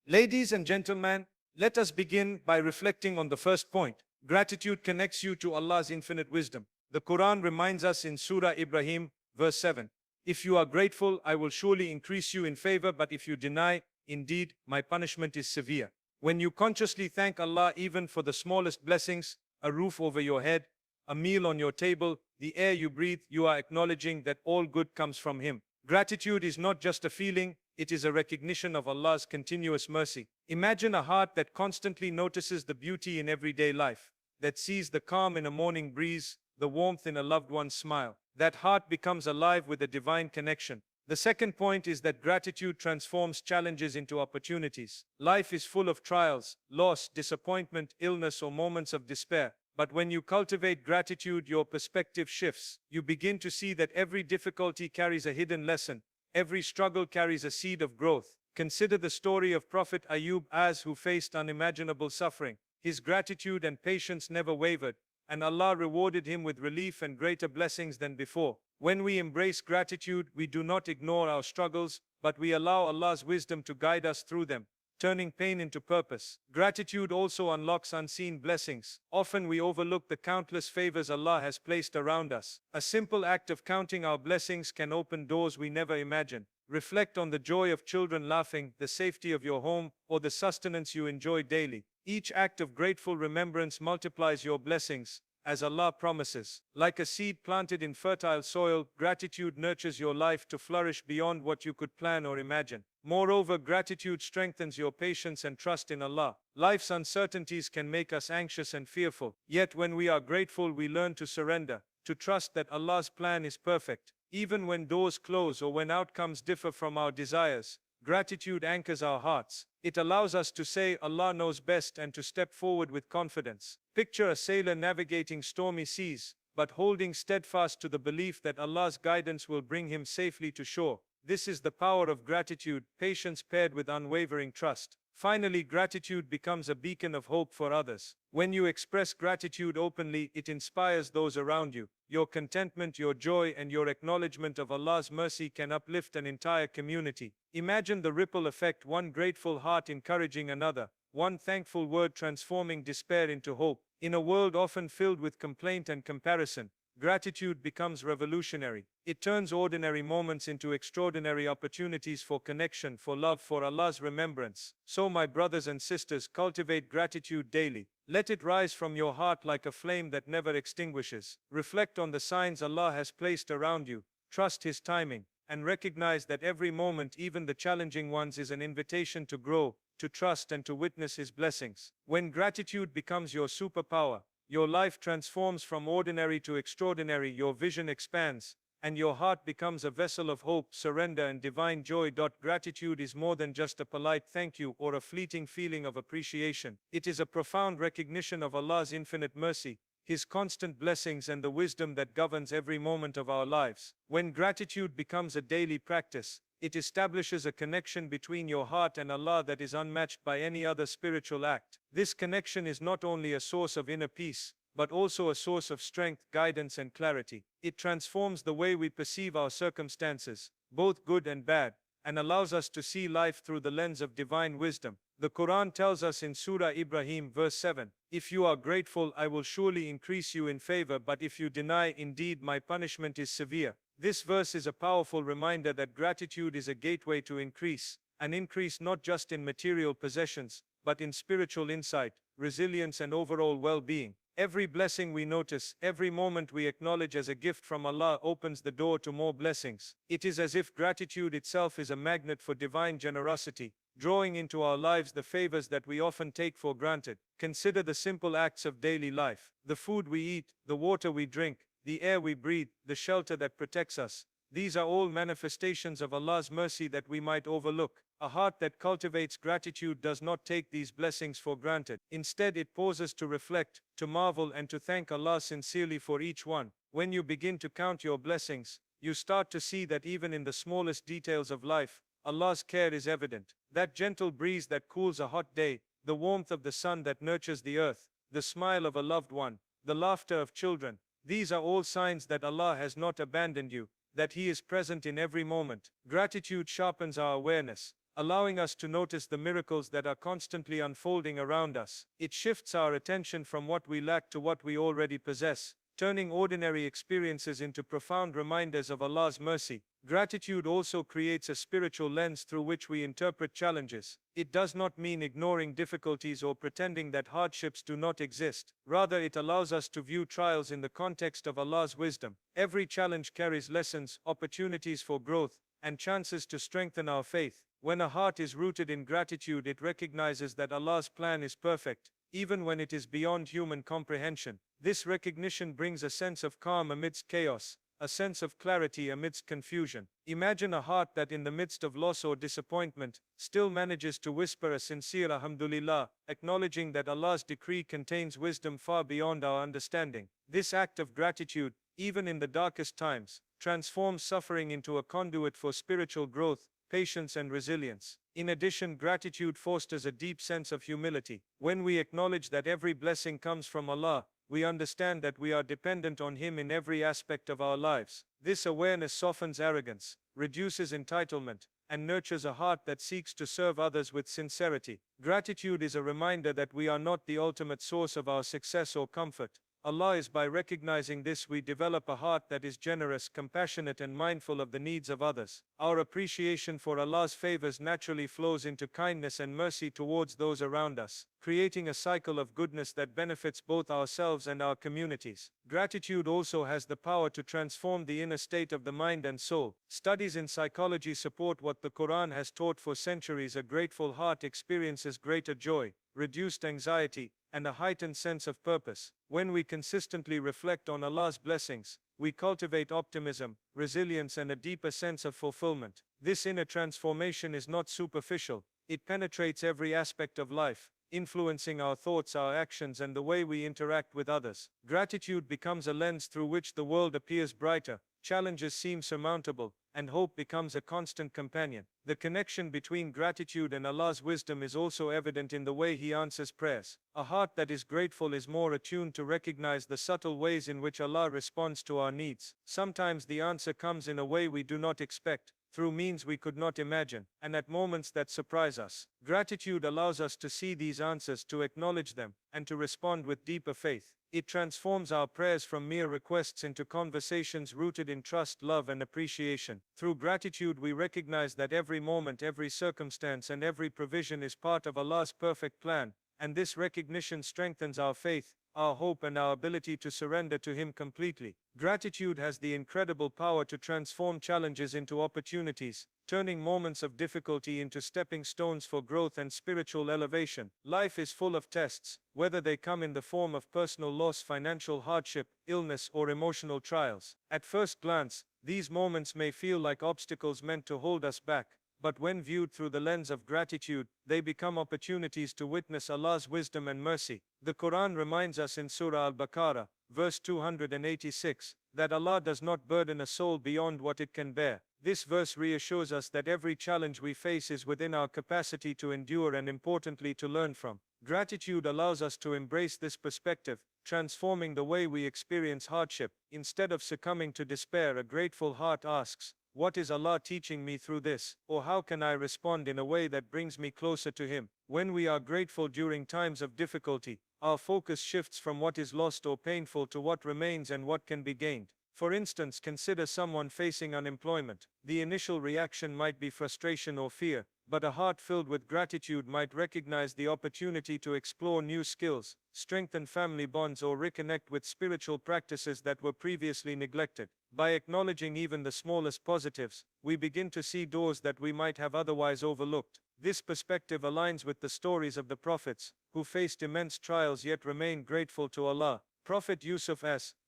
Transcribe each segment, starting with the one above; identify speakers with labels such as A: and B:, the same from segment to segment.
A: Ladies and gentlemen, let us begin by reflecting on the first point. Gratitude connects you to Allah's infinite wisdom. The Quran reminds us in Surah Ibrahim, verse 7, "If you are grateful, I will surely increase you in favor, but if you deny, indeed, my punishment is severe." When you consciously thank Allah even for the smallest blessings, a roof over your head, a meal on your table, the air you breathe, you are acknowledging that all good comes from Him. Gratitude is not just a feeling, it is a recognition of Allah's continuous mercy. Imagine a heart that constantly notices the beauty in everyday life, that sees the calm in a morning breeze, the warmth in a loved one's smile. That heart becomes alive with a divine connection. The second point is that gratitude transforms challenges into opportunities. Life is full of trials, loss, disappointment, illness, or moments of despair. But when you cultivate gratitude, your perspective shifts. You begin to see that every difficulty carries a hidden lesson. Every struggle carries a seed of growth. Consider the story of Prophet Ayub who faced unimaginable suffering. His gratitude and patience never wavered, and Allah rewarded him with relief and greater blessings than before. When we embrace gratitude, we do not ignore our struggles, but we allow Allah's wisdom to guide us through them, turning pain into purpose. Gratitude also unlocks unseen blessings. Often we overlook the countless favors Allah has placed around us. A simple act of counting our blessings can open doors we never imagined. Reflect on the joy of children laughing, the safety of your home, or the sustenance you enjoy daily. Each act of grateful remembrance multiplies your blessings, as Allah promises. Like a seed planted in fertile soil, gratitude nurtures your life to flourish beyond what you could plan or imagine. Moreover, gratitude strengthens your patience and trust in Allah. Life's uncertainties can make us anxious and fearful. Yet when we are grateful, we learn to surrender, to trust that Allah's plan is perfect. Even when doors close or when outcomes differ from our desires, gratitude anchors our hearts. It allows us to say, "Allah knows best," and to step forward with confidence. Picture a sailor navigating stormy seas, but holding steadfast to the belief that Allah's guidance will bring him safely to shore. This is the power of gratitude, patience paired with unwavering trust. Finally, gratitude becomes a beacon of hope for others. When you express gratitude openly, it inspires those around you. Your contentment, your joy, and your acknowledgement of Allah's mercy can uplift an entire community. Imagine the ripple effect: one grateful heart encouraging another, one thankful word transforming despair into hope. In a world often filled with complaint and comparison, gratitude becomes revolutionary. It turns ordinary moments into extraordinary opportunities for connection, for love, for Allah's remembrance. So, my brothers and sisters, cultivate gratitude daily. Let it rise from your heart like a flame that never extinguishes. Reflect on the signs Allah has placed around you. Trust His timing, and recognize that every moment, even the challenging ones, is an invitation to grow, to trust, and to witness His blessings. When gratitude becomes your superpower, your life transforms from ordinary to extraordinary, your vision expands, and your heart becomes a vessel of hope, surrender, and divine joy. Gratitude is more than just a polite thank you or a fleeting feeling of appreciation. It is a profound recognition of Allah's infinite mercy, His constant blessings, and the wisdom that governs every moment of our lives. When gratitude becomes a daily practice, it establishes a connection between your heart and Allah that is unmatched by any other spiritual act. This connection is not only a source of inner peace, but also a source of strength, guidance, and clarity. It transforms the way we perceive our circumstances, both good and bad, and allows us to see life through the lens of divine wisdom. The Quran tells us in Surah Ibrahim, verse 7, "If you are grateful, I will surely increase you in favor, but if you deny, indeed, my punishment is severe." This verse is a powerful reminder that gratitude is a gateway to increase, an increase not just in material possessions, but in spiritual insight, resilience, and overall well-being. Every blessing we notice, every moment we acknowledge as a gift from Allah opens the door to more blessings. It is as if gratitude itself is a magnet for divine generosity, drawing into our lives the favors that we often take for granted. Consider the simple acts of daily life: the food we eat, the water we drink, the air we breathe, the shelter that protects us. These are all manifestations of Allah's mercy that we might overlook. A heart that cultivates gratitude does not take these blessings for granted. Instead, it pauses to reflect, to marvel, and to thank Allah sincerely for each one. When you begin to count your blessings, you start to see that even in the smallest details of life, Allah's care is evident. That gentle breeze that cools a hot day, the warmth of the sun that nurtures the earth, the smile of a loved one, the laughter of children. These are all signs that Allah has not abandoned you, that He is present in every moment. Gratitude sharpens our awareness, allowing us to notice the miracles that are constantly unfolding around us. It shifts our attention from what we lack to what we already possess, turning ordinary experiences into profound reminders of Allah's mercy. Gratitude also creates a spiritual lens through which we interpret challenges. It does not mean ignoring difficulties or pretending that hardships do not exist. Rather, it allows us to view trials in the context of Allah's wisdom. Every challenge carries lessons, opportunities for growth, and chances to strengthen our faith. When a heart is rooted in gratitude, it recognizes that Allah's plan is perfect, even when it is beyond human comprehension. This recognition brings a sense of calm amidst chaos, a sense of clarity amidst confusion. Imagine a heart that in the midst of loss or disappointment, still manages to whisper a sincere Alhamdulillah, acknowledging that Allah's decree contains wisdom far beyond our understanding. This act of gratitude, even in the darkest times, transforms suffering into a conduit for spiritual growth, patience and resilience. In addition, gratitude fosters a deep sense of humility. When we acknowledge that every blessing comes from Allah, we understand that we are dependent on Him in every aspect of our lives. This awareness softens arrogance, reduces entitlement, and nurtures a heart that seeks to serve others with sincerity. Gratitude is a reminder that we are not the ultimate source of our success or comfort. Allah is. By recognizing this, we develop a heart that is generous, compassionate, and mindful of the needs of others. Our appreciation for Allah's favors naturally flows into kindness and mercy towards those around us, creating a cycle of goodness that benefits both ourselves and our communities. Gratitude also has the power to transform the inner state of the mind and soul. Studies in psychology support what the Qur'an has taught for centuries. A grateful heart experiences greater joy, reduced anxiety, and a heightened sense of purpose. When we consistently reflect on Allah's blessings, we cultivate optimism, resilience, and a deeper sense of fulfillment. This inner transformation is not superficial, it penetrates every aspect of life, influencing our thoughts, our actions, and the way we interact with others. Gratitude becomes a lens through which the world appears brighter, challenges seem surmountable, and hope becomes a constant companion. The connection between gratitude and Allah's wisdom is also evident in the way He answers prayers. A heart that is grateful is more attuned to recognize the subtle ways in which Allah responds to our needs. Sometimes the answer comes in a way we do not expect, through means we could not imagine, and at moments that surprise us. Gratitude allows us to see these answers, to acknowledge them, and to respond with deeper faith. It transforms our prayers from mere requests into conversations rooted in trust, love, and appreciation. Through gratitude, we recognize that every moment, every circumstance, and every provision is part of Allah's perfect plan, and this recognition strengthens our faith, our hope, and our ability to surrender to Him completely. Gratitude has the incredible power to transform challenges into opportunities, turning moments of difficulty into stepping stones for growth and spiritual elevation. Life is full of tests, whether they come in the form of personal loss, financial hardship, illness, or emotional trials. At first glance, these moments may feel like obstacles meant to hold us back, but when viewed through the lens of gratitude, they become opportunities to witness Allah's wisdom and mercy. The Quran reminds us in Surah Al-Baqarah, verse 286, that Allah does not burden a soul beyond what it can bear. This verse reassures us that every challenge we face is within our capacity to endure and, importantly, to learn from. Gratitude allows us to embrace this perspective, transforming the way we experience hardship. Instead of succumbing to despair, a grateful heart asks, "What is Allah teaching me through this? Or how can I respond in a way that brings me closer to Him?" When we are grateful during times of difficulty, our focus shifts from what is lost or painful to what remains and what can be gained. For instance, consider someone facing unemployment. The initial reaction might be frustration or fear, but a heart filled with gratitude might recognize the opportunity to explore new skills, strengthen family bonds, or reconnect with spiritual practices that were previously neglected. By acknowledging even the smallest positives, we begin to see doors that we might have otherwise overlooked. This perspective aligns with the stories of the prophets, who faced immense trials yet remained grateful to Allah. Prophet Yusuf,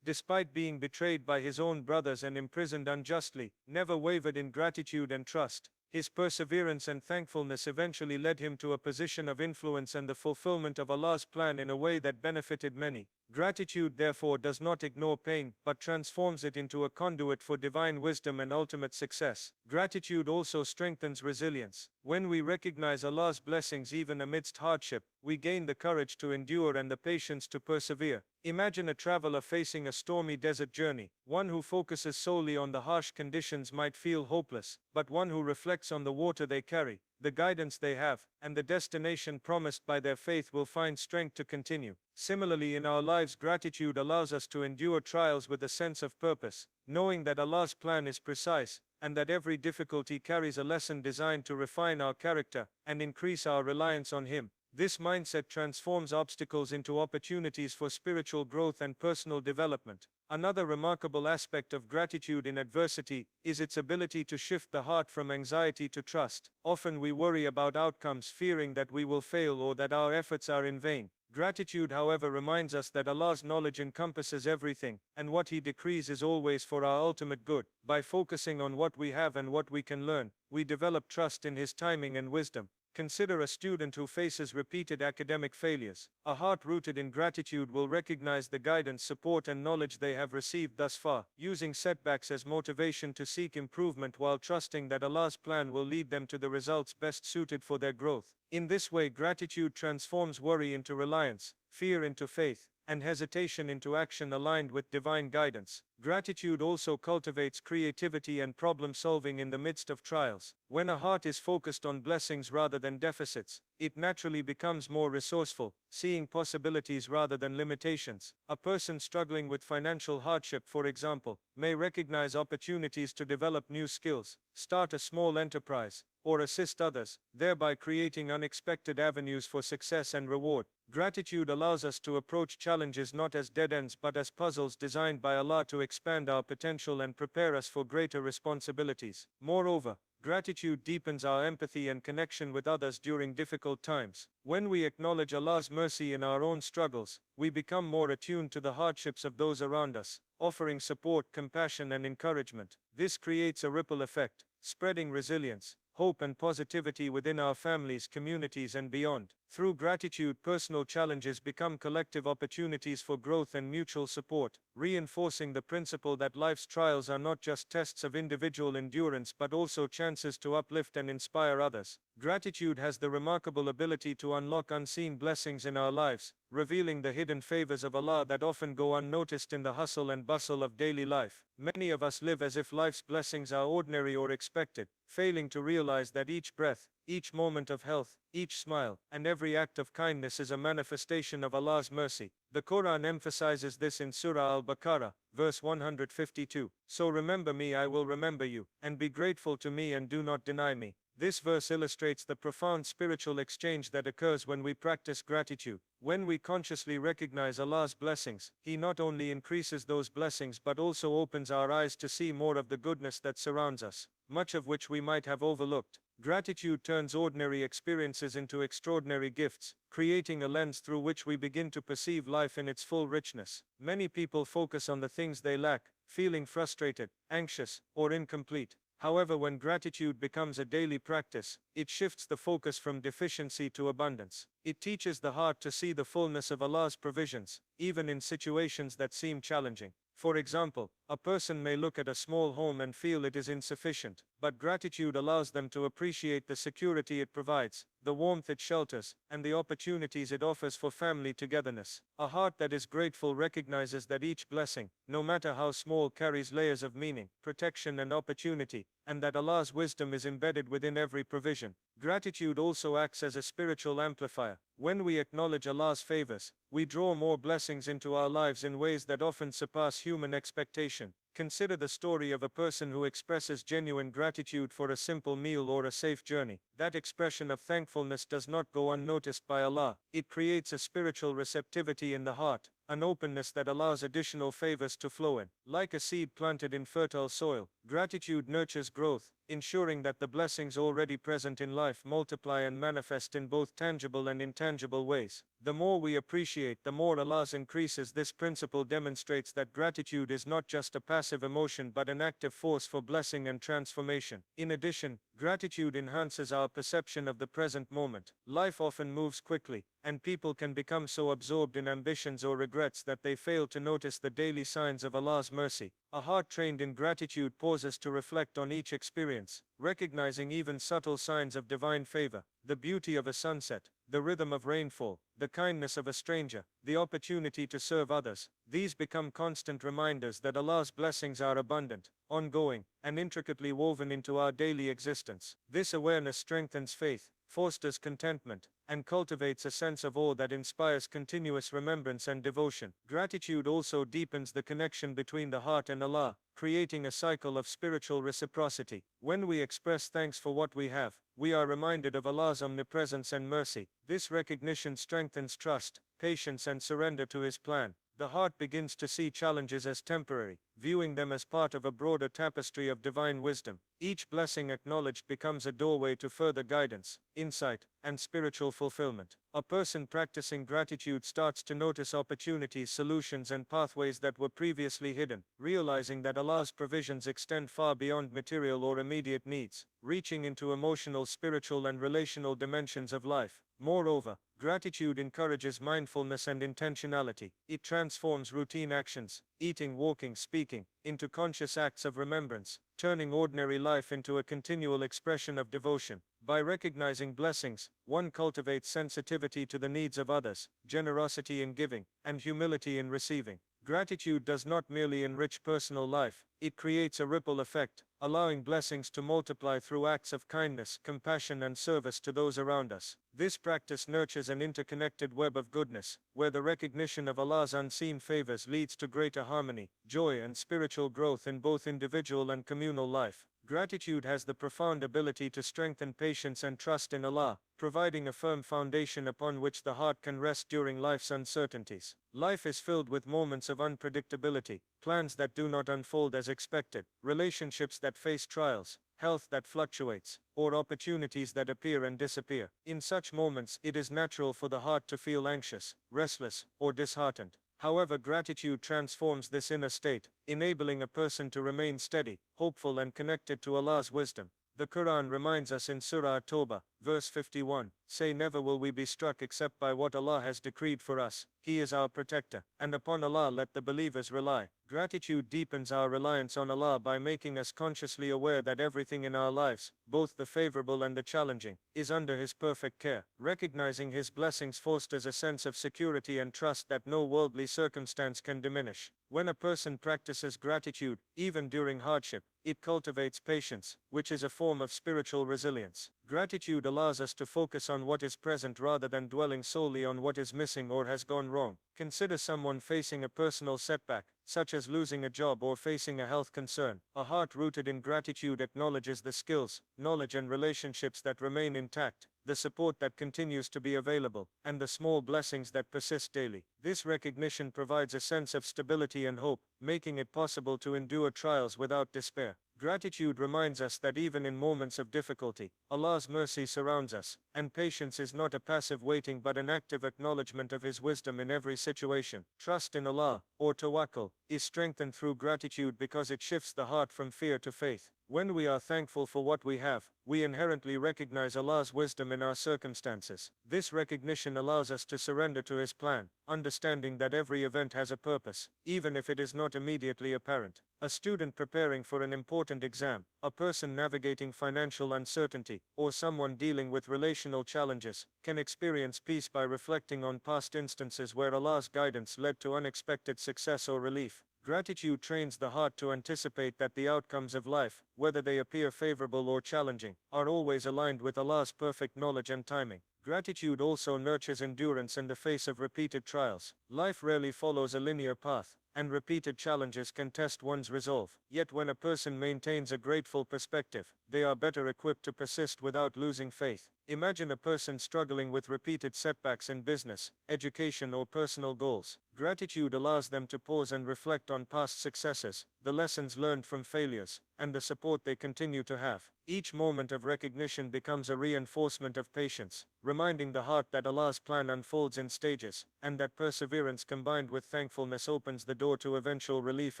A: despite being betrayed by his own brothers and imprisoned unjustly, never wavered in gratitude and trust. His perseverance and thankfulness eventually led him to a position of influence and the fulfillment of Allah's plan in a way that benefited many. Gratitude, therefore, does not ignore pain, but transforms it into a conduit for divine wisdom and ultimate success. Gratitude also strengthens resilience. When we recognize Allah's blessings even amidst hardship, we gain the courage to endure and the patience to persevere. Imagine a traveler facing a stormy desert journey. One who focuses solely on the harsh conditions might feel hopeless, but one who reflects on the water they carry, the guidance they have, and the destination promised by their faith will find strength to continue. Similarly, in our lives, gratitude allows us to endure trials with a sense of purpose, knowing that Allah's plan is precise, and that every difficulty carries a lesson designed to refine our character and increase our reliance on Him. This mindset transforms obstacles into opportunities for spiritual growth and personal development. Another remarkable aspect of gratitude in adversity is its ability to shift the heart from anxiety to trust. Often we worry about outcomes, fearing that we will fail or that our efforts are in vain. Gratitude, however, reminds us that Allah's knowledge encompasses everything, and what He decrees is always for our ultimate good. By focusing on what we have and what we can learn, we develop trust in His timing and wisdom. Consider a student who faces repeated academic failures. A heart rooted in gratitude will recognize the guidance, support, and knowledge they have received thus far, using setbacks as motivation to seek improvement while trusting that Allah's plan will lead them to the results best suited for their growth. In this way, gratitude transforms worry into reliance, fear into faith, and hesitation into action aligned with divine guidance. Gratitude also cultivates creativity and problem solving in the midst of trials. When a heart is focused on blessings rather than deficits, it naturally becomes more resourceful, seeing possibilities rather than limitations. A person struggling with financial hardship, for example, may recognize opportunities to develop new skills, start a small enterprise, or assist others, thereby creating unexpected avenues for success and reward. Gratitude allows us to approach challenges not as dead ends but as puzzles designed by Allah to expand our potential and prepare us for greater responsibilities. Moreover, gratitude deepens our empathy and connection with others during difficult times. When we acknowledge Allah's mercy in our own struggles, we become more attuned to the hardships of those around us, offering support, compassion, and encouragement. This creates a ripple effect, spreading resilience, hope, and positivity within our families, communities, and beyond. Through gratitude, personal challenges become collective opportunities for growth and mutual support, reinforcing the principle that life's trials are not just tests of individual endurance but also chances to uplift and inspire others. Gratitude has the remarkable ability to unlock unseen blessings in our lives, revealing the hidden favors of Allah that often go unnoticed in the hustle and bustle of daily life. Many of us live as if life's blessings are ordinary or expected, failing to realize that each breath, each moment of health, each smile, and every act of kindness is a manifestation of Allah's mercy. The Qur'an emphasizes this in Surah Al-Baqarah, verse 152. So remember me, I will remember you, and be grateful to me and do not deny me. This verse illustrates the profound spiritual exchange that occurs when we practice gratitude. When we consciously recognize Allah's blessings, He not only increases those blessings but also opens our eyes to see more of the goodness that surrounds us, much of which we might have overlooked. Gratitude turns ordinary experiences into extraordinary gifts, creating a lens through which we begin to perceive life in its full richness. Many people focus on the things they lack, feeling frustrated, anxious, or incomplete. However, when gratitude becomes a daily practice, it shifts the focus from deficiency to abundance. It teaches the heart to see the fullness of Allah's provisions, even in situations that seem challenging. For example, a person may look at a small home and feel it is insufficient, but gratitude allows them to appreciate the security it provides, the warmth it shelters, and the opportunities it offers for family togetherness. A heart that is grateful recognizes that each blessing, no matter how small, carries layers of meaning, protection, and opportunity, and that Allah's wisdom is embedded within every provision. Gratitude also acts as a spiritual amplifier. When we acknowledge Allah's favors, we draw more blessings into our lives in ways that often surpass human expectation. Consider the story of a person who expresses genuine gratitude for a simple meal or a safe journey. That expression of thankfulness does not go unnoticed by Allah. It creates a spiritual receptivity in the heart, an openness that allows additional favors to flow in. Like a seed planted in fertile soil, gratitude nurtures growth, ensuring that the blessings already present in life multiply and manifest in both tangible and intangible ways. The more we appreciate, the more Allah increases. This principle demonstrates that gratitude is not just a passive emotion but an active force for blessing and transformation. In addition, gratitude enhances our perception of the present moment. Life often moves quickly, and people can become so absorbed in ambitions or regrets that they fail to notice the daily signs of Allah's mercy. A heart trained in gratitude pauses to reflect on each experience, recognizing even subtle signs of divine favor. The beauty of a sunset, the rhythm of rainfall, the kindness of a stranger, the opportunity to serve others. These become constant reminders that Allah's blessings are abundant, ongoing, and intricately woven into our daily existence. This awareness strengthens faith, fosters contentment, and cultivates a sense of awe that inspires continuous remembrance and devotion. Gratitude also deepens the connection between the heart and Allah, creating a cycle of spiritual reciprocity. When we express thanks for what we have, we are reminded of Allah's omnipresence and mercy. This recognition strengthens trust, patience, and surrender to His plan. The heart begins to see challenges as temporary, viewing them as part of a broader tapestry of divine wisdom. Each blessing acknowledged becomes a doorway to further guidance, insight, and spiritual fulfillment. A person practicing gratitude starts to notice opportunities, solutions, and pathways that were previously hidden, realizing that Allah's provisions extend far beyond material or immediate needs, reaching into emotional, spiritual, and relational dimensions of life. Moreover, gratitude encourages mindfulness and intentionality. It transforms routine actions, eating, walking, speaking, into conscious acts of remembrance, turning ordinary life into a continual expression of devotion. By recognizing blessings, one cultivates sensitivity to the needs of others, generosity in giving, and humility in receiving. Gratitude does not merely enrich personal life, it creates a ripple effect, allowing blessings to multiply through acts of kindness, compassion, and service to those around us. This practice nurtures an interconnected web of goodness, where the recognition of Allah's unseen favors leads to greater harmony, joy, and spiritual growth in both individual and communal life. Gratitude has the profound ability to strengthen patience and trust in Allah, providing a firm foundation upon which the heart can rest during life's uncertainties. Life is filled with moments of unpredictability, plans that do not unfold as expected, relationships that face trials, health that fluctuates, or opportunities that appear and disappear. In such moments, it is natural for the heart to feel anxious, restless, or disheartened. However, gratitude transforms this inner state, enabling a person to remain steady, hopeful, and connected to Allah's wisdom. The Qur'an reminds us in Surah At-Tawbah, verse 51, "Say never will we be struck except by what Allah has decreed for us. He is our protector, and upon Allah let the believers rely." Gratitude deepens our reliance on Allah by making us consciously aware that everything in our lives, both the favorable and the challenging, is under His perfect care. Recognizing His blessings fosters a sense of security and trust that no worldly circumstance can diminish. When a person practices gratitude, even during hardship, it cultivates patience, which is a form of spiritual resilience. Gratitude allows us to focus on what is present rather than dwelling solely on what is missing or has gone wrong. Consider someone facing a personal setback, such as losing a job or facing a health concern. A heart rooted in gratitude acknowledges the skills, knowledge, and relationships that remain intact, the support that continues to be available, and the small blessings that persist daily. This recognition provides a sense of stability and hope, making it possible to endure trials without despair. Gratitude reminds us that even in moments of difficulty, Allah's mercy surrounds us, and patience is not a passive waiting but an active acknowledgement of His wisdom in every situation. Trust in Allah, or tawakkul, is strengthened through gratitude because it shifts the heart from fear to faith. When we are thankful for what we have, we inherently recognize Allah's wisdom in our circumstances. This recognition allows us to surrender to His plan, understanding that every event has a purpose, even if it is not immediately apparent. A student preparing for an important exam, a person navigating financial uncertainty, or someone dealing with relational challenges, can experience peace by reflecting on past instances where Allah's guidance led to unexpected success or relief. Gratitude trains the heart to anticipate that the outcomes of life, whether they appear favorable or challenging, are always aligned with Allah's perfect knowledge and timing. Gratitude also nurtures endurance in the face of repeated trials. Life rarely follows a linear path, and repeated challenges can test one's resolve. Yet when a person maintains a grateful perspective, they are better equipped to persist without losing faith. Imagine a person struggling with repeated setbacks in business, education, or personal goals. Gratitude allows them to pause and reflect on past successes, the lessons learned from failures, and the support they continue to have. Each moment of recognition becomes a reinforcement of patience, reminding the heart that Allah's plan unfolds in stages, and that perseverance combined with thankfulness opens the door to eventual relief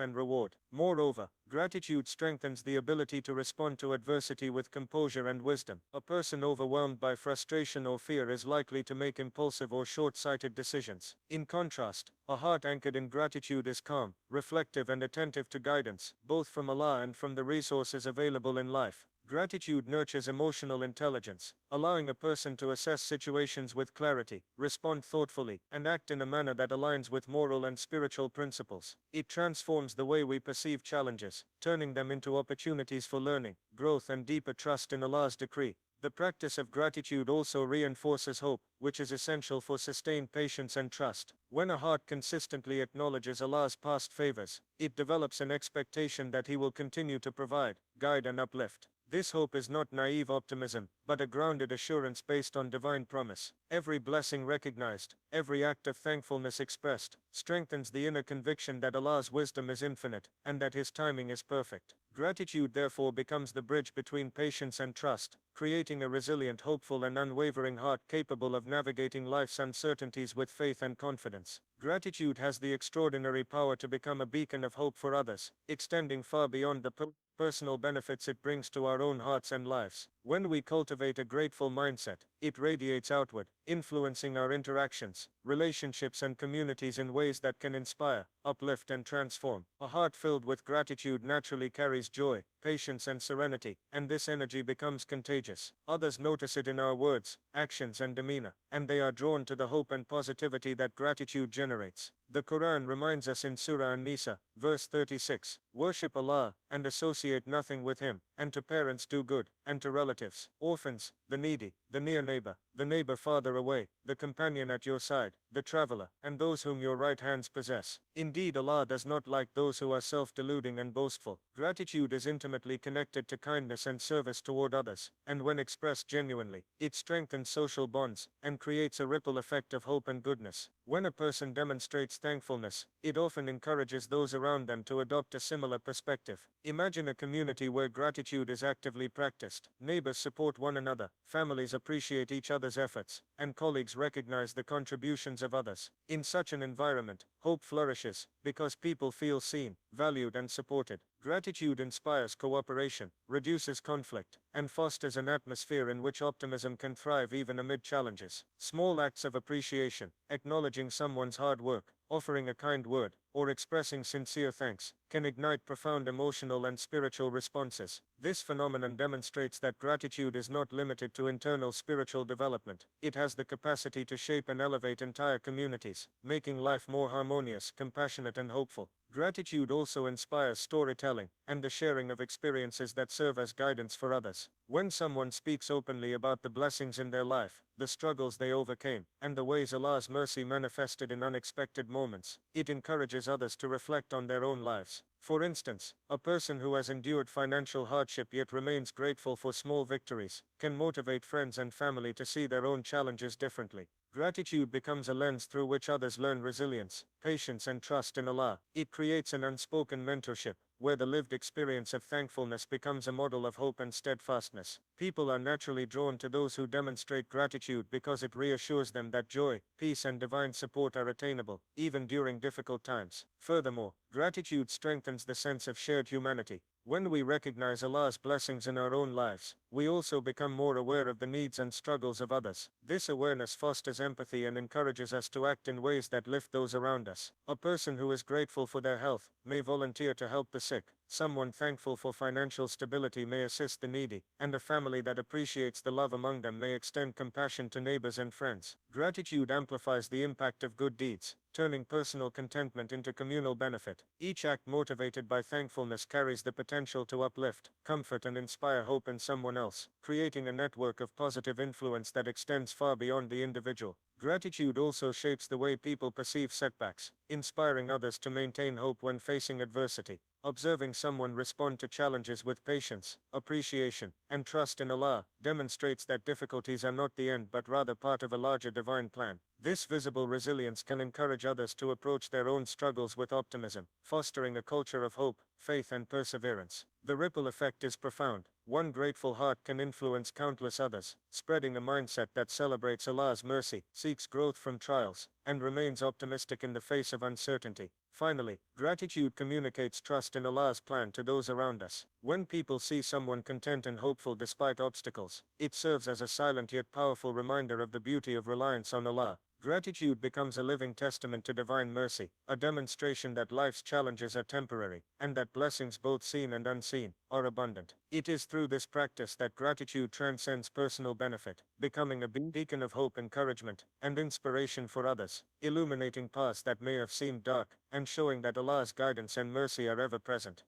A: and reward. Moreover, gratitude strengthens the ability to respond to adversity with composure and wisdom. A person overwhelmed by frustration or fear is likely to make impulsive or short-sighted decisions. In contrast, a heart anchored in gratitude is calm, reflective, and attentive to guidance, both from Allah and from the resources available in life.
B: Gratitude nurtures emotional intelligence, allowing a person to assess situations with clarity, respond thoughtfully, and act in a manner that aligns with moral and spiritual principles. It transforms the way we perceive challenges, turning them into opportunities for learning, growth, and deeper trust in Allah's decree. The practice of gratitude also reinforces hope, which is essential for sustained patience and trust. When a heart consistently acknowledges Allah's past favors, it develops an expectation that He will continue to provide, guide, and uplift. This hope is not naive optimism, but a grounded assurance based on divine promise. Every blessing recognized, every act of thankfulness expressed, strengthens the inner conviction that Allah's wisdom is infinite, and that His timing is perfect. Gratitude therefore becomes the bridge between patience and trust, creating a resilient, hopeful, and unwavering heart capable of navigating life's uncertainties with faith and confidence. Gratitude has the extraordinary power to become a beacon of hope for others, extending far beyond the personal benefits it brings to our own hearts and lives. When we cultivate a grateful mindset, it radiates outward, influencing our interactions, relationships, and communities in ways that can inspire, uplift, and transform. A heart filled with gratitude naturally carries joy, patience, and serenity, and this energy becomes contagious. Others notice it in our words, actions, and demeanor, and they are drawn to the hope and positivity that gratitude generates. The Quran reminds us in Surah An-Nisa, verse 36, "Worship Allah, and associate nothing with Him, and to parents do good, and to relatives, orphans, the needy, the near neighbor, the neighbor farther away, the companion at your side, the traveler, and those whom your right hands possess. Indeed, Allah does not like those who are self-deluding and boastful." Gratitude is intimately connected to kindness and service toward others, and when expressed genuinely, it strengthens social bonds, and creates a ripple effect of hope and goodness. When a person demonstrates thankfulness, it often encourages those around them to adopt a similar perspective. Imagine a community where gratitude is actively practiced. Neighbors support one another, families appreciate each other's efforts, and colleagues recognize the contributions of others. In such an environment, hope flourishes, because people feel seen, valued, and supported. Gratitude inspires cooperation, reduces conflict, and fosters an atmosphere in which optimism can thrive even amid challenges. Small acts of appreciation, acknowledging someone's hard work, offering a kind word, or expressing sincere thanks, can ignite profound emotional and spiritual responses. This phenomenon demonstrates that gratitude is not limited to internal spiritual development. It has the capacity to shape and elevate entire communities, making life more harmonious, compassionate, and hopeful. Gratitude also inspires storytelling and the sharing of experiences that serve as guidance for others. When someone speaks openly about the blessings in their life, the struggles they overcame, and the ways Allah's mercy manifested in unexpected moments, it encourages others to reflect on their own lives. For instance, a person who has endured financial hardship yet remains grateful for small victories can motivate friends and family to see their own challenges differently. Gratitude becomes a lens through which others learn resilience, patience, and trust in Allah. It creates an unspoken mentorship, where the lived experience of thankfulness becomes a model of hope and steadfastness. People are naturally drawn to those who demonstrate gratitude because it reassures them that joy, peace, and divine support are attainable, even during difficult times. Furthermore, gratitude strengthens the sense of shared humanity. When we recognize Allah's blessings in our own lives, we also become more aware of the needs and struggles of others. This awareness fosters empathy and encourages us to act in ways that lift those around us. A person who is grateful for their health may volunteer to help the sick. Someone thankful for financial stability may assist the needy, and a family that appreciates the love among them may extend compassion to neighbors and friends. Gratitude amplifies the impact of good deeds, turning personal contentment into communal benefit. Each act motivated by thankfulness carries the potential to uplift, comfort, and inspire hope in someone else, creating a network of positive influence that extends far beyond the individual. Gratitude also shapes the way people perceive setbacks, inspiring others to maintain hope when facing adversity. Observing someone respond to challenges with patience, appreciation, and trust in Allah demonstrates that difficulties are not the end but rather part of a larger divine plan. This visible resilience can encourage others to approach their own struggles with optimism, fostering a culture of hope, faith, and perseverance. The ripple effect is profound. One grateful heart can influence countless others, spreading a mindset that celebrates Allah's mercy, seeks growth from trials, and remains optimistic in the face of uncertainty. Finally, gratitude communicates trust in Allah's plan to those around us. When people see someone content and hopeful despite obstacles, it serves as a silent yet powerful reminder of the beauty of reliance on Allah. Gratitude becomes a living testament to divine mercy, a demonstration that life's challenges are temporary, and that blessings both seen and unseen are abundant. It is through this practice that gratitude transcends personal benefit, becoming a beacon of hope, encouragement, and inspiration for others, illuminating paths that may have seemed dark, and showing that Allah's guidance and mercy are ever present.